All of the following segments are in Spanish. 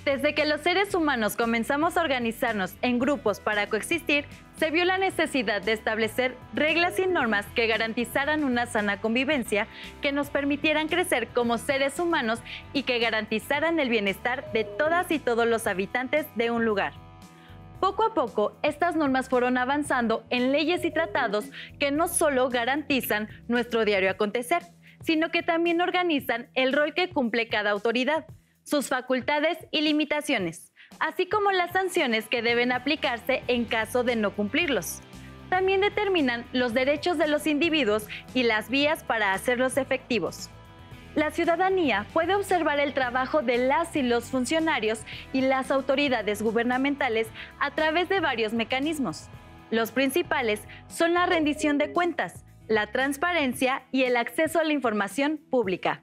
Desde que los seres humanos comenzamos a organizarnos en grupos para coexistir, se vio la necesidad de establecer reglas y normas que garantizaran una sana convivencia, que nos permitieran crecer como seres humanos y que garantizaran el bienestar de todas y todos los habitantes de un lugar. Poco a poco, estas normas fueron avanzando en leyes y tratados que no solo garantizan nuestro diario acontecer, sino que también organizan el rol que cumple cada autoridad, sus facultades y limitaciones, así como las sanciones que deben aplicarse en caso de no cumplirlos. También determinan los derechos de los individuos y las vías para hacerlos efectivos. La ciudadanía puede observar el trabajo de las y los funcionarios y las autoridades gubernamentales a través de varios mecanismos. Los principales son la rendición de cuentas, la transparencia y el acceso a la información pública.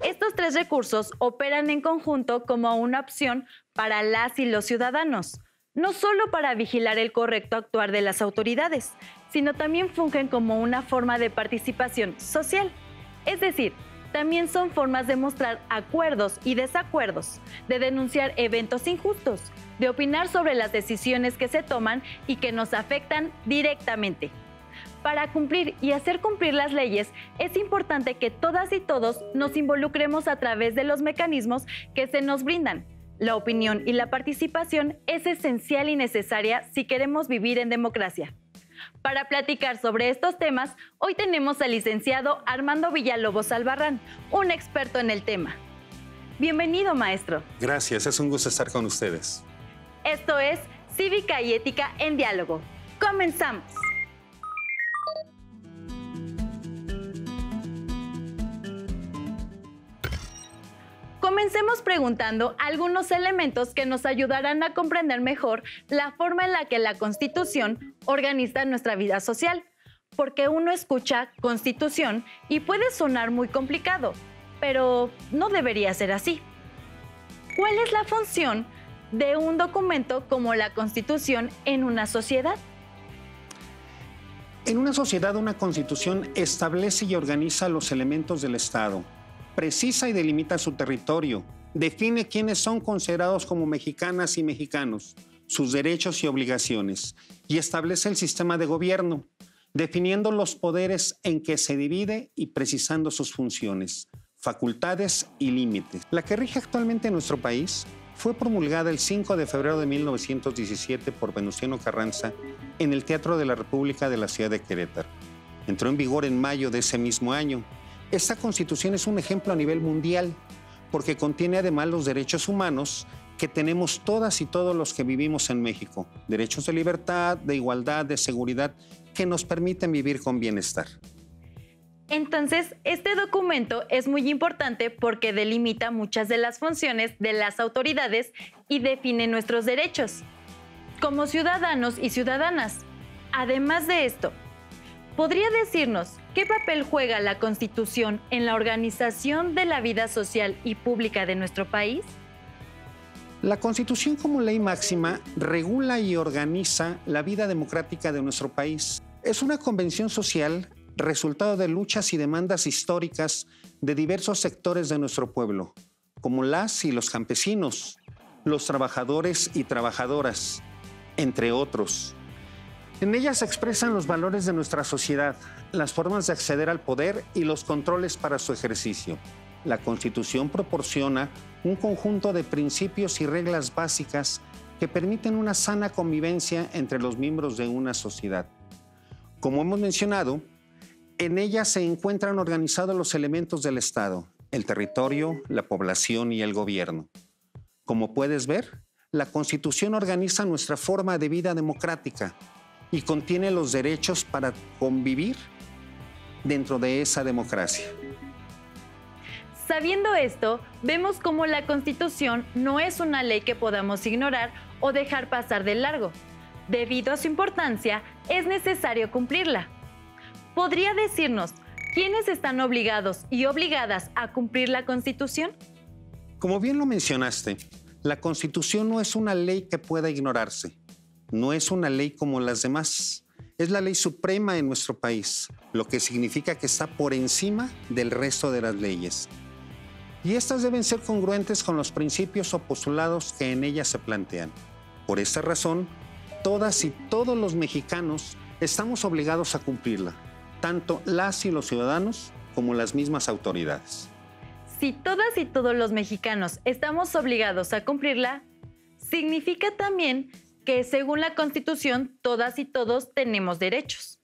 Estos tres recursos operan en conjunto como una opción para las y los ciudadanos, no solo para vigilar el correcto actuar de las autoridades, sino también fungen como una forma de participación social. Es decir, también son formas de mostrar acuerdos y desacuerdos, de denunciar eventos injustos, de opinar sobre las decisiones que se toman y que nos afectan directamente. Para cumplir y hacer cumplir las leyes, es importante que todas y todos nos involucremos a través de los mecanismos que se nos brindan. La opinión y la participación es esencial y necesaria si queremos vivir en democracia. Para platicar sobre estos temas, hoy tenemos al licenciado Armando Villalobos Albarrán, un experto en el tema. Bienvenido, maestro. Gracias, es un gusto estar con ustedes. Esto es Cívica y Ética en Diálogo. ¡Comenzamos! Comencemos preguntando algunos elementos que nos ayudarán a comprender mejor la forma en la que la Constitución organiza nuestra vida social, porque uno escucha Constitución y puede sonar muy complicado, pero no debería ser así. ¿Cuál es la función de un documento como la Constitución en una sociedad? En una sociedad, una Constitución establece y organiza los elementos del Estado, precisa y delimita su territorio, define quiénes son considerados como mexicanas y mexicanos, sus derechos y obligaciones, y establece el sistema de gobierno, definiendo los poderes en que se divide y precisando sus funciones, facultades y límites. La que rige actualmente en nuestro país fue promulgada el 5 de febrero de 1917 por Venustiano Carranza en el Teatro de la República de la ciudad de Querétaro. Entró en vigor en mayo de ese mismo año. Esta Constitución es un ejemplo a nivel mundial porque contiene además los derechos humanos que tenemos todas y todos los que vivimos en México. Derechos de libertad, de igualdad, de seguridad, que nos permiten vivir con bienestar. Entonces, este documento es muy importante porque delimita muchas de las funciones de las autoridades y define nuestros derechos como ciudadanos y ciudadanas. Además de esto, ¿podría decirnos qué papel juega la Constitución en la organización de la vida social y pública de nuestro país? La Constitución, como ley máxima, regula y organiza la vida democrática de nuestro país. Es una convención social resultado de luchas y demandas históricas de diversos sectores de nuestro pueblo, como las y los campesinos, los trabajadores y trabajadoras, entre otros. En ella se expresan los valores de nuestra sociedad, las formas de acceder al poder y los controles para su ejercicio. La Constitución proporciona un conjunto de principios y reglas básicas que permiten una sana convivencia entre los miembros de una sociedad. Como hemos mencionado, en ella se encuentran organizados los elementos del Estado, el territorio, la población y el gobierno. Como puedes ver, la Constitución organiza nuestra forma de vida democrática y contiene los derechos para convivir dentro de esa democracia. Sabiendo esto, vemos cómo la Constitución no es una ley que podamos ignorar o dejar pasar de largo. Debido a su importancia, es necesario cumplirla. ¿Podría decirnos quiénes están obligados y obligadas a cumplir la Constitución? Como bien lo mencionaste, la Constitución no es una ley que pueda ignorarse. No es una ley como las demás. Es la ley suprema en nuestro país, lo que significa que está por encima del resto de las leyes. y estas deben ser congruentes con los principios o postulados que en ellas se plantean. Por esta razón, todas y todos los mexicanos estamos obligados a cumplirla, tanto las y los ciudadanos como las mismas autoridades. Si todas y todos los mexicanos estamos obligados a cumplirla, significa también que según la Constitución, todas y todos tenemos derechos.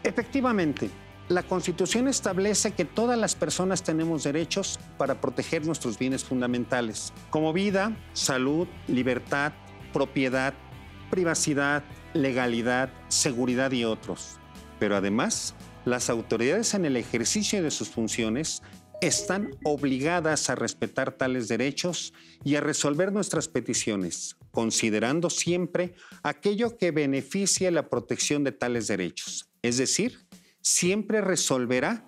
Efectivamente, la Constitución establece que todas las personas tenemos derechos para proteger nuestros bienes fundamentales, como vida, salud, libertad, propiedad, privacidad, legalidad, seguridad y otros. Pero además, las autoridades en el ejercicio de sus funciones están obligadas a respetar tales derechos y a resolver nuestras peticiones, considerando siempre aquello que beneficie la protección de tales derechos. Es decir, siempre resolverá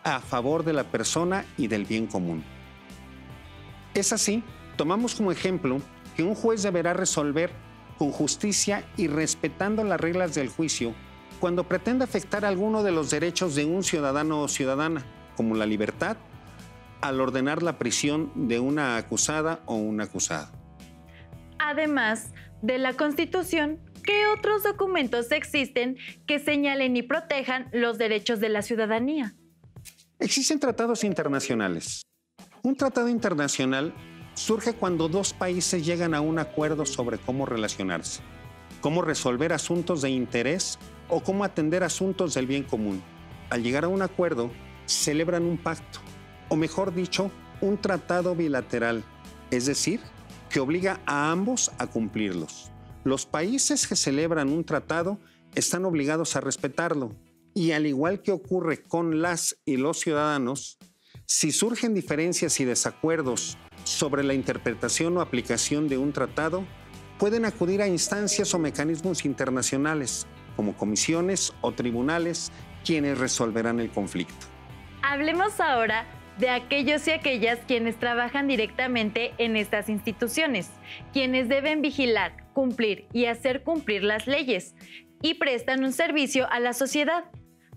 a favor de la persona y del bien común. Es así, tomamos como ejemplo que un juez deberá resolver con justicia y respetando las reglas del juicio cuando pretenda afectar alguno de los derechos de un ciudadano o ciudadana, como la libertad, al ordenar la prisión de una acusada o un acusado. Además de la Constitución, ¿qué otros documentos existen que señalen y protejan los derechos de la ciudadanía? Existen tratados internacionales. Un tratado internacional surge cuando dos países llegan a un acuerdo sobre cómo relacionarse, cómo resolver asuntos de interés o cómo atender asuntos del bien común. Al llegar a un acuerdo, celebran un pacto, o mejor dicho, un tratado bilateral, es decir, que obliga a ambos a cumplirlos. Los países que celebran un tratado están obligados a respetarlo, y al igual que ocurre con las y los ciudadanos, si surgen diferencias y desacuerdos sobre la interpretación o aplicación de un tratado, pueden acudir a instancias o mecanismos internacionales, como comisiones o tribunales, quienes resolverán el conflicto. Hablemos ahora de aquellos y aquellas quienes trabajan directamente en estas instituciones, quienes deben vigilar, cumplir y hacer cumplir las leyes y prestan un servicio a la sociedad.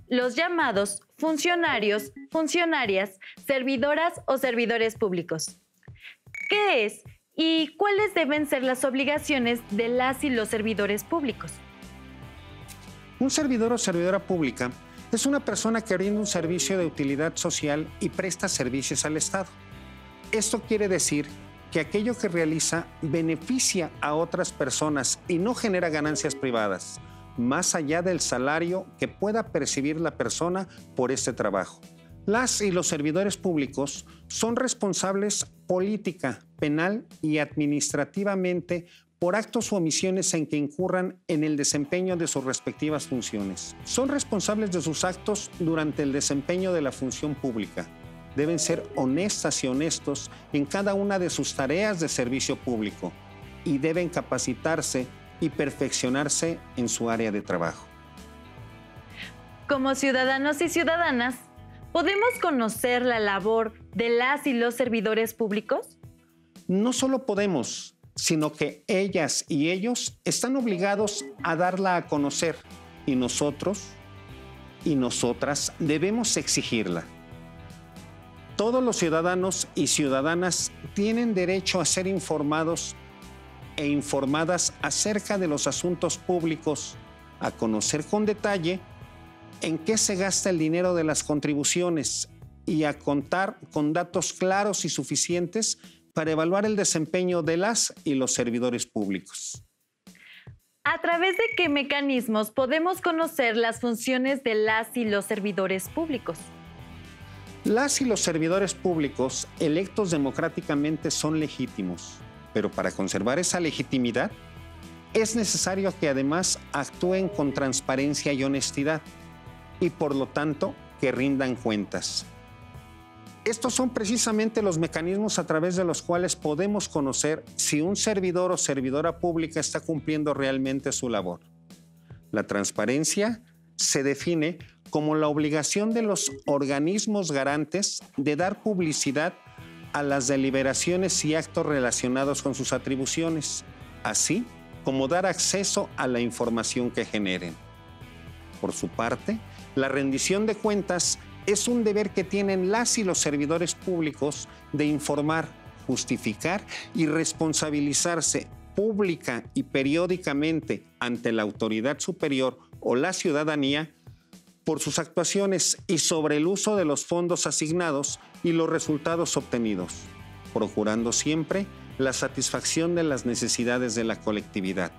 Los llamados funcionarios, funcionarias, servidoras o servidores públicos. ¿Qué es y cuáles deben ser las obligaciones de las y los servidores públicos? Un servidor o servidora pública es una persona que brinda un servicio de utilidad social y presta servicios al Estado. Esto quiere decir que aquello que realiza beneficia a otras personas y no genera ganancias privadas, más allá del salario que pueda percibir la persona por este trabajo. Las y los servidores públicos son responsables política, penal y administrativamente por actos o omisiones en que incurran en el desempeño de sus respectivas funciones. Son responsables de sus actos durante el desempeño de la función pública. Deben ser honestas y honestos en cada una de sus tareas de servicio público y deben capacitarse y perfeccionarse en su área de trabajo. Como ciudadanos y ciudadanas, ¿podemos conocer la labor de las y los servidores públicos? No solo podemos, sino que ellas y ellos están obligados a darla a conocer y nosotros y nosotras debemos exigirla. Todos los ciudadanos y ciudadanas tienen derecho a ser informados e informadas acerca de los asuntos públicos, a conocer con detalle en qué se gasta el dinero de las contribuciones y a contar con datos claros y suficientes para evaluar el desempeño de las y los servidores públicos. ¿A través de qué mecanismos podemos conocer las funciones de las y los servidores públicos? Las y los servidores públicos electos democráticamente son legítimos, pero para conservar esa legitimidad es necesario que además actúen con transparencia y honestidad y por lo tanto que rindan cuentas. Estos son precisamente los mecanismos a través de los cuales podemos conocer si un servidor o servidora pública está cumpliendo realmente su labor. La transparencia se define como la obligación de los organismos garantes de dar publicidad a las deliberaciones y actos relacionados con sus atribuciones, así como dar acceso a la información que generen. Por su parte, la rendición de cuentas es un deber que tienen las y los servidores públicos de informar, justificar y responsabilizarse pública y periódicamente ante la autoridad superior o la ciudadanía por sus actuaciones y sobre el uso de los fondos asignados y los resultados obtenidos, procurando siempre la satisfacción de las necesidades de la colectividad,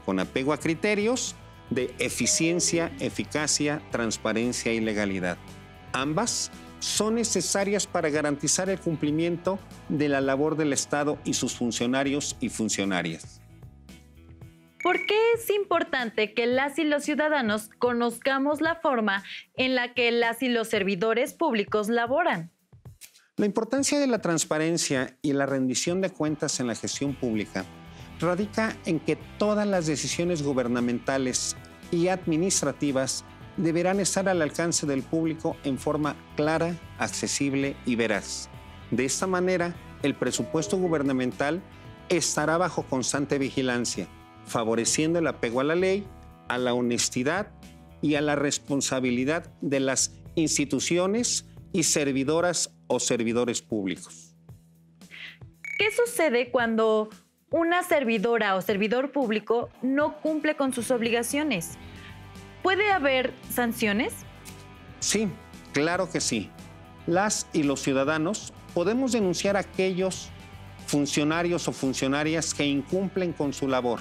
con apego a criterios de eficiencia, eficacia, transparencia y legalidad. Ambas son necesarias para garantizar el cumplimiento de la labor del Estado y sus funcionarios y funcionarias. ¿Por qué es importante que las y los ciudadanos conozcamos la forma en la que las y los servidores públicos laboran? La importancia de la transparencia y la rendición de cuentas en la gestión pública radica en que todas las decisiones gubernamentales y administrativas deberán estar al alcance del público en forma clara, accesible y veraz. De esta manera, el presupuesto gubernamental estará bajo constante vigilancia, favoreciendo el apego a la ley, a la honestidad y a la responsabilidad de las instituciones y servidoras o servidores públicos. ¿Qué sucede cuando una servidora o servidor público no cumple con sus obligaciones? ¿Puede haber sanciones? Sí, claro que sí. Las y los ciudadanos podemos denunciar a aquellos funcionarios o funcionarias que incumplen con su labor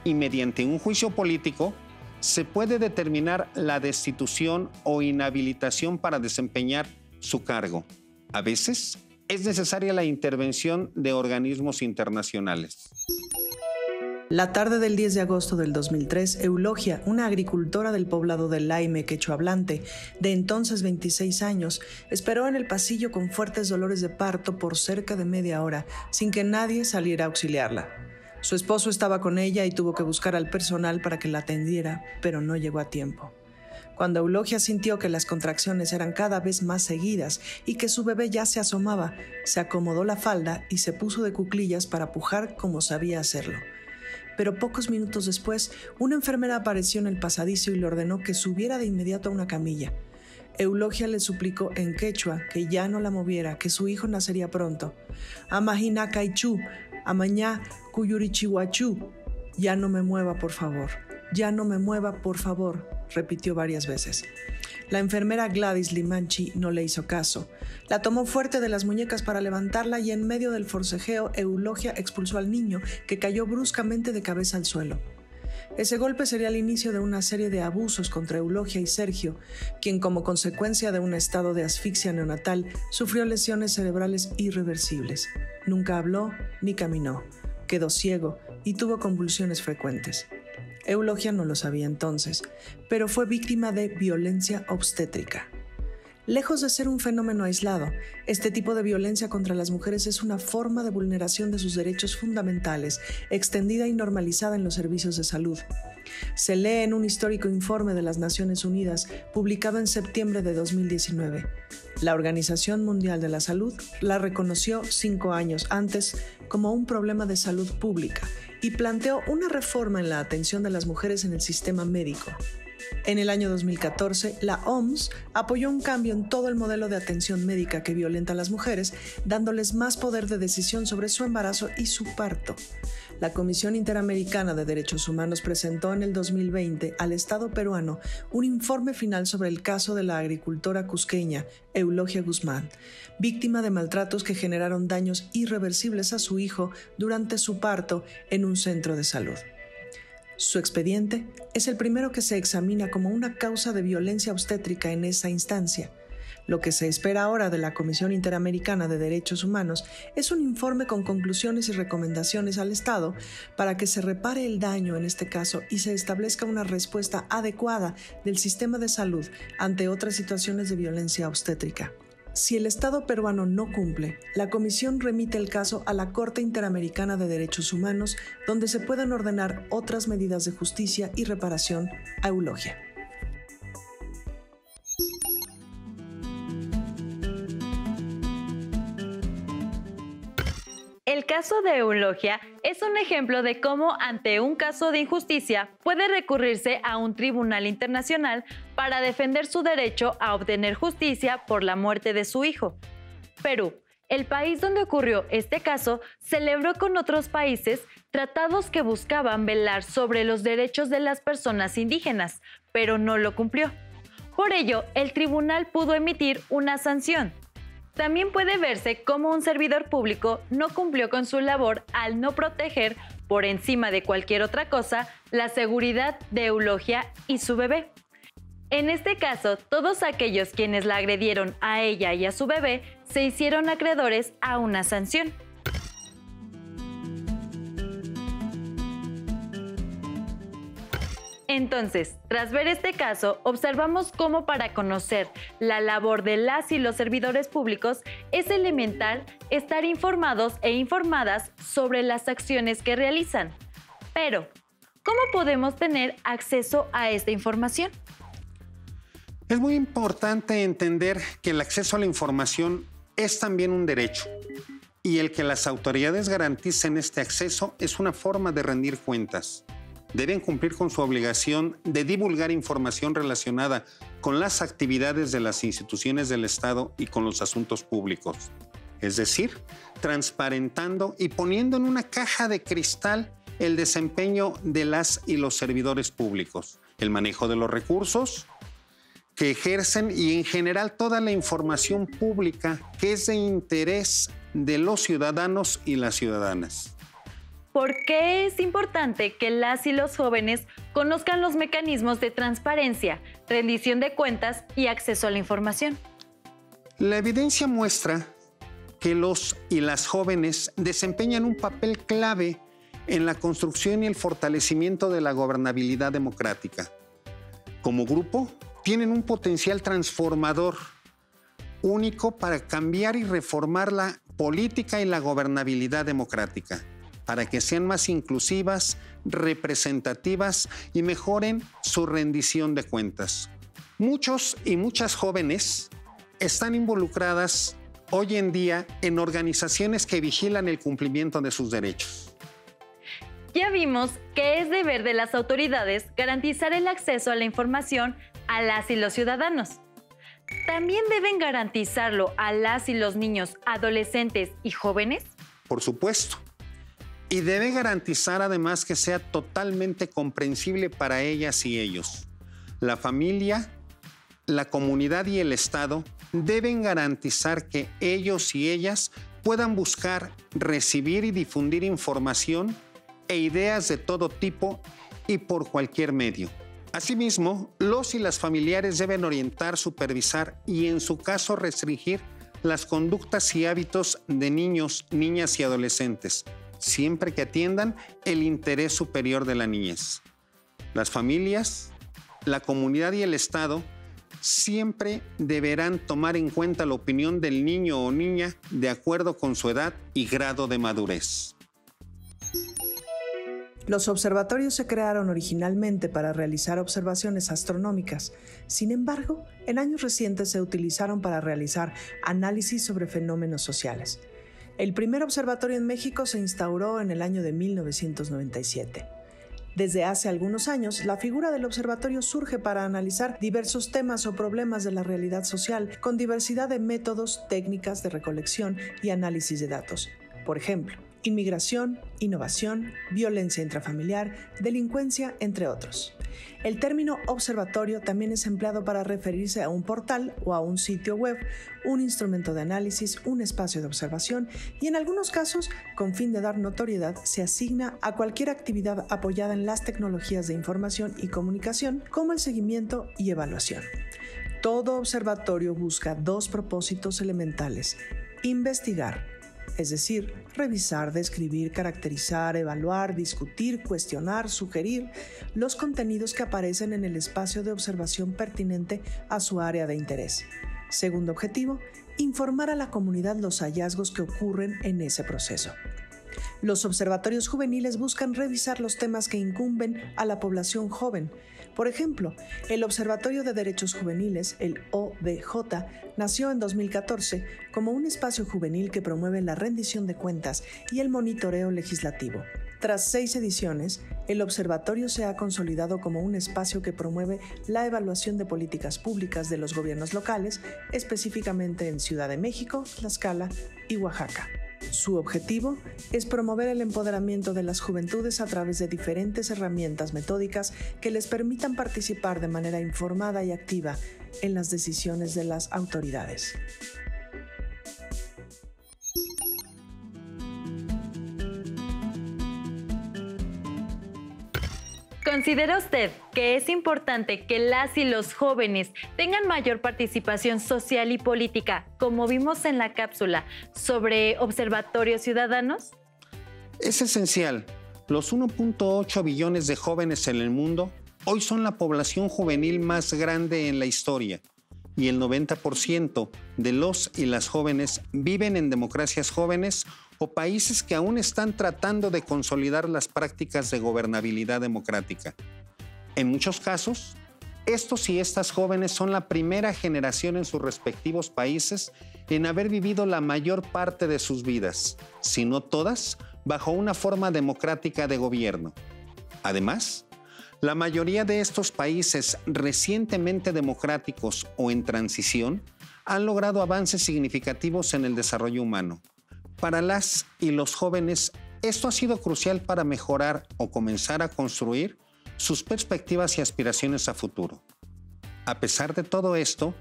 y mediante un juicio político se puede determinar la destitución o inhabilitación para desempeñar su cargo. A veces es necesaria la intervención de organismos internacionales. La tarde del 10 de agosto del 2003, Eulogia, una agricultora del poblado de Laime, quechohablante, de entonces 26 años, esperó en el pasillo con fuertes dolores de parto por cerca de media hora, sin que nadie saliera a auxiliarla. Su esposo estaba con ella y tuvo que buscar al personal para que la atendiera, pero no llegó a tiempo. Cuando Eulogia sintió que las contracciones eran cada vez más seguidas y que su bebé ya se asomaba, se acomodó la falda y se puso de cuclillas para pujar como sabía hacerlo. Pero pocos minutos después, una enfermera apareció en el pasadizo y le ordenó que subiera de inmediato a una camilla. Eulogia le suplicó en quechua que ya no la moviera, que su hijo nacería pronto. Amajina Kaichu, amañá Kuyurichihuachú, ya no me mueva, por favor. Ya no me mueva, por favor, repitió varias veces. La enfermera Gladys Limanchi no le hizo caso. La tomó fuerte de las muñecas para levantarla y en medio del forcejeo, Eulogia expulsó al niño, que cayó bruscamente de cabeza al suelo. Ese golpe sería el inicio de una serie de abusos contra Eulogia y Sergio, quien como consecuencia de un estado de asfixia neonatal sufrió lesiones cerebrales irreversibles. Nunca habló ni caminó, quedó ciego y tuvo convulsiones frecuentes. Eulogia no lo sabía entonces, pero fue víctima de violencia obstétrica. Lejos de ser un fenómeno aislado, este tipo de violencia contra las mujeres es una forma de vulneración de sus derechos fundamentales, extendida y normalizada en los servicios de salud. Se lee en un histórico informe de las Naciones Unidas, publicado en septiembre de 2019. La Organización Mundial de la Salud la reconoció 5 años antes como un problema de salud pública y planteó una reforma en la atención de las mujeres en el sistema médico. En el año 2014, la OMS apoyó un cambio en todo el modelo de atención médica que violenta a las mujeres, dándoles más poder de decisión sobre su embarazo y su parto. La Comisión Interamericana de Derechos Humanos presentó en el 2020 al Estado peruano un informe final sobre el caso de la agricultora cusqueña Eulogia Guzmán, víctima de maltratos que generaron daños irreversibles a su hijo durante su parto en un centro de salud. Su expediente es el primero que se examina como una causa de violencia obstétrica en esa instancia. Lo que se espera ahora de la Comisión Interamericana de Derechos Humanos es un informe con conclusiones y recomendaciones al Estado para que se repare el daño en este caso y se establezca una respuesta adecuada del sistema de salud ante otras situaciones de violencia obstétrica. Si el Estado peruano no cumple, la Comisión remite el caso a la Corte Interamericana de Derechos Humanos, donde se puedan ordenar otras medidas de justicia y reparación a Eulogia. El caso de Eulogia es un ejemplo de cómo ante un caso de injusticia puede recurrirse a un tribunal internacional para defender su derecho a obtener justicia por la muerte de su hijo. Perú, el país donde ocurrió este caso, celebró con otros países tratados que buscaban velar sobre los derechos de las personas indígenas, pero no lo cumplió. Por ello, el tribunal pudo emitir una sanción. También puede verse cómo un servidor público no cumplió con su labor al no proteger, por encima de cualquier otra cosa, la seguridad de Eulogia y su bebé. En este caso, todos aquellos quienes la agredieron a ella y a su bebé se hicieron acreedores a una sanción. Entonces, tras ver este caso, observamos cómo para conocer la labor de las y los servidores públicos es elemental estar informados e informadas sobre las acciones que realizan. Pero, ¿cómo podemos tener acceso a esta información? Es muy importante entender que el acceso a la información es también un derecho y el que las autoridades garanticen este acceso es una forma de rendir cuentas. Deben cumplir con su obligación de divulgar información relacionada con las actividades de las instituciones del Estado y con los asuntos públicos. Es decir, transparentando y poniendo en una caja de cristal el desempeño de las y los servidores públicos, el manejo de los recursos que ejercen y en general toda la información pública que es de interés de los ciudadanos y las ciudadanas. ¿Por qué es importante que las y los jóvenes conozcan los mecanismos de transparencia, rendición de cuentas y acceso a la información? La evidencia muestra que los y las jóvenes desempeñan un papel clave en la construcción y el fortalecimiento de la gobernabilidad democrática. Como grupo, tienen un potencial transformador único para cambiar y reformar la política y la gobernabilidad democrática, para que sean más inclusivas, representativas y mejoren su rendición de cuentas. Muchos y muchas jóvenes están involucradas hoy en día en organizaciones que vigilan el cumplimiento de sus derechos. Ya vimos que es deber de las autoridades garantizar el acceso a la información a las y los ciudadanos. ¿También deben garantizarlo a las y los niños, adolescentes y jóvenes? Por supuesto. Y debe garantizar además que sea totalmente comprensible para ellas y ellos. La familia, la comunidad y el Estado deben garantizar que ellos y ellas puedan buscar, recibir y difundir información e ideas de todo tipo y por cualquier medio. Asimismo, los y las familiares deben orientar, supervisar y, en su caso, restringir las conductas y hábitos de niños, niñas y adolescentes, siempre que atiendan el interés superior de la niñez. Las familias, la comunidad y el Estado siempre deberán tomar en cuenta la opinión del niño o niña de acuerdo con su edad y grado de madurez. Los observatorios se crearon originalmente para realizar observaciones astronómicas. Sin embargo, en años recientes se utilizaron para realizar análisis sobre fenómenos sociales. El primer observatorio en México se instauró en el año de 1997. Desde hace algunos años, la figura del observatorio surge para analizar diversos temas o problemas de la realidad social con diversidad de métodos, técnicas de recolección y análisis de datos. Por ejemplo, inmigración, innovación, violencia intrafamiliar, delincuencia, entre otros. El término observatorio también es empleado para referirse a un portal o a un sitio web, un instrumento de análisis, un espacio de observación y en algunos casos, con fin de dar notoriedad, se asigna a cualquier actividad apoyada en las tecnologías de información y comunicación, como el seguimiento y evaluación. Todo observatorio busca dos propósitos elementales: investigar, es decir, revisar, describir, caracterizar, evaluar, discutir, cuestionar, sugerir los contenidos que aparecen en el espacio de observación pertinente a su área de interés. Segundo objetivo, informar a la comunidad los hallazgos que ocurren en ese proceso. Los observatorios juveniles buscan revisar los temas que incumben a la población joven. Por ejemplo, el Observatorio de Derechos Juveniles, el ODJ, nació en 2014 como un espacio juvenil que promueve la rendición de cuentas y el monitoreo legislativo. Tras 6 ediciones, el observatorio se ha consolidado como un espacio que promueve la evaluación de políticas públicas de los gobiernos locales, específicamente en Ciudad de México, Tlaxcala y Oaxaca. Su objetivo es promover el empoderamiento de las juventudes a través de diferentes herramientas metódicas que les permitan participar de manera informada y activa en las decisiones de las autoridades. ¿Considera usted que es importante que las y los jóvenes tengan mayor participación social y política, como vimos en la cápsula sobre observatorios ciudadanos? Es esencial. Los 1.8 billones de jóvenes en el mundo hoy son la población juvenil más grande en la historia y el 90% de los y las jóvenes viven en democracias jóvenes o países que aún están tratando de consolidar las prácticas de gobernabilidad democrática. En muchos casos, estos y estas jóvenes son la primera generación en sus respectivos países en haber vivido la mayor parte de sus vidas, si no todas, bajo una forma democrática de gobierno. Además, la mayoría de estos países recientemente democráticos o en transición han logrado avances significativos en el desarrollo humano. Para las y los jóvenes, esto ha sido crucial para mejorar o comenzar a construir sus perspectivas y aspiraciones a futuro. A pesar de todo esto,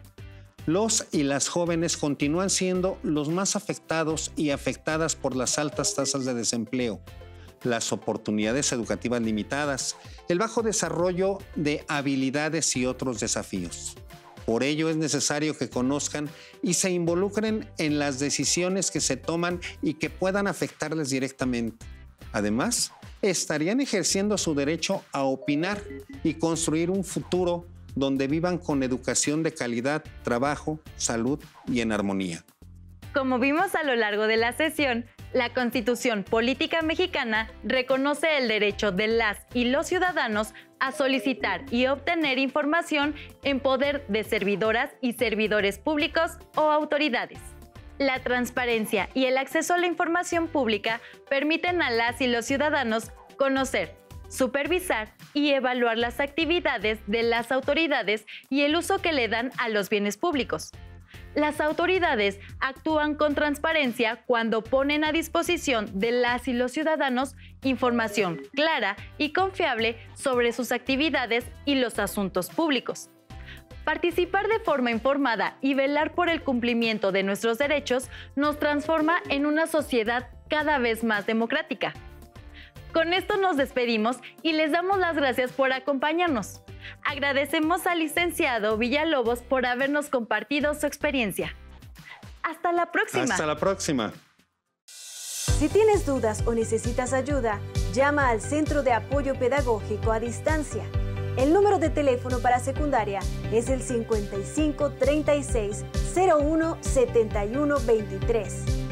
los y las jóvenes continúan siendo los más afectados y afectadas por las altas tasas de desempleo, las oportunidades educativas limitadas, el bajo desarrollo de habilidades y otros desafíos. Por ello es necesario que conozcan y se involucren en las decisiones que se toman y que puedan afectarles directamente. Además, estarían ejerciendo su derecho a opinar y construir un futuro donde vivan con educación de calidad, trabajo, salud y en armonía. Como vimos a lo largo de la sesión, la Constitución Política Mexicana reconoce el derecho de las y los ciudadanos a solicitar y obtener información en poder de servidoras y servidores públicos o autoridades. La transparencia y el acceso a la información pública permiten a las y los ciudadanos conocer, supervisar y evaluar las actividades de las autoridades y el uso que le dan a los bienes públicos. Las autoridades actúan con transparencia cuando ponen a disposición de las y los ciudadanos información clara y confiable sobre sus actividades y los asuntos públicos. Participar de forma informada y velar por el cumplimiento de nuestros derechos nos transforma en una sociedad cada vez más democrática. Con esto nos despedimos y les damos las gracias por acompañarnos. Agradecemos al licenciado Villalobos por habernos compartido su experiencia. ¡Hasta la próxima! Hasta la próxima. Si tienes dudas o necesitas ayuda, llama al Centro de Apoyo Pedagógico a Distancia. El número de teléfono para secundaria es el 55 36 01 71 23.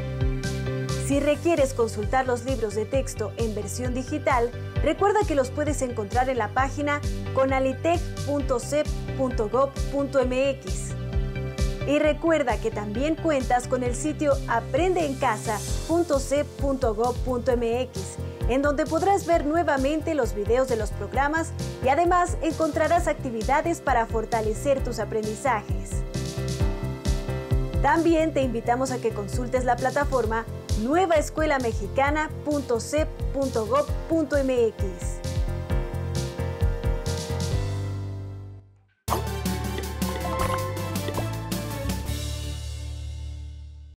Si requieres consultar los libros de texto en versión digital, recuerda que los puedes encontrar en la página conalitec.cep.gov.mx. Y recuerda que también cuentas con el sitio aprendeencasa.cep.gov.mx, en donde podrás ver nuevamente los videos de los programas y además encontrarás actividades para fortalecer tus aprendizajes. También te invitamos a que consultes la plataforma nuevaescuelamexicana.cep.gov.mx.